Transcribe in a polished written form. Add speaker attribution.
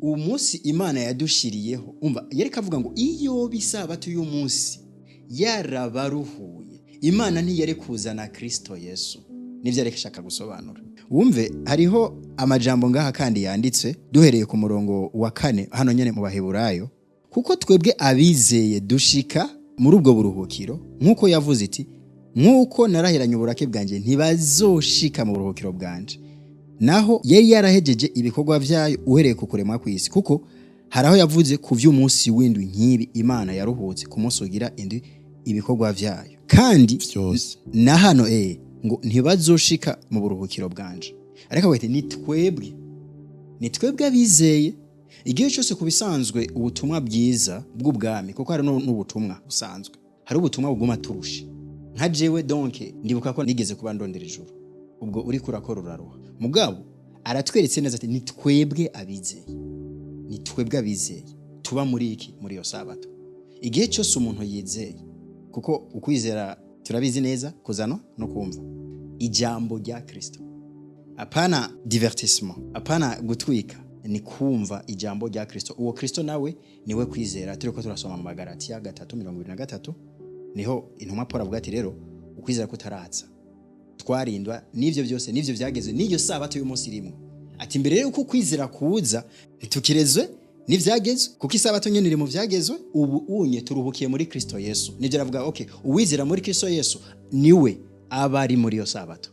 Speaker 1: uwo munsi Imana yadushiriyeho umva yereka avuga ngo iyo bisabato y'umunsi yarabaruhuye Imana ntiyari kuzana Kristo Yesu. Nivyo ariko shaka gusobanura. Wumve hariho amajambo ngaha kandi yanditse duhereye ku murongo wa 4 hano nyene mu Baheburayo, kuko twebwe abizeye dushika muri ubwo buruhukiro nkuko yavuze iti nkuko narahiranye uburake bwanje ntibazoshika mu buruhukiro bwanje. Naho yari yarahejeje ibikorwa vyayo uhereye ku kuremwa kw'isi, kuko haraho yavuze ku vy'umunsi w'indwi nkibi Imana yaruhutse ku munsi ugira indi ibikorwa vyayo. Kandi na hano ngo ntibazoshika mu buruhukiro bwanje. Ariko wete ni twebwe abizeye igihe cyose kubisanzwe ubutumwa bwiza bw'ubwami, kuko hari n'ubutumwa busanzwe, hari ubutumwa buguma turusha. Nka jewe donc ndibuka ko nigeze kuba ndondera ijuru, ubwo uri kurakora uraruha mugabo aratweretse neza ati ni twebwe abizeye tuba muri iki muri yo sabato. Igihe cyose umuntu yizeye, kuko ukwizera turabizi neza kuzano no kumva ijambo rya Kristo, apana divertissement, apana gutwika, ni kumva ijambo rya Kristo. Uwo Kristo nawe niwe kwizera. Turiko turasoma mu Magalatiya 3:23 niho intumwa Paulo avuga ati rero ukwizera kutaratsa twarindwa n'ivyo byose n'ivyo vyageze n'iyo sabato y'umunsi rimwe. Ati mbere yuko kwizera kuza ntitukirezwe n'ivyageze, kuko isabato nyene iri mu vyagezwe. Ubu unye turuhukiye muri Kristo Yesu. Nivyo aravuga okay, uwizera muri Kristo Yesu niwe aba ari muri yo sabato.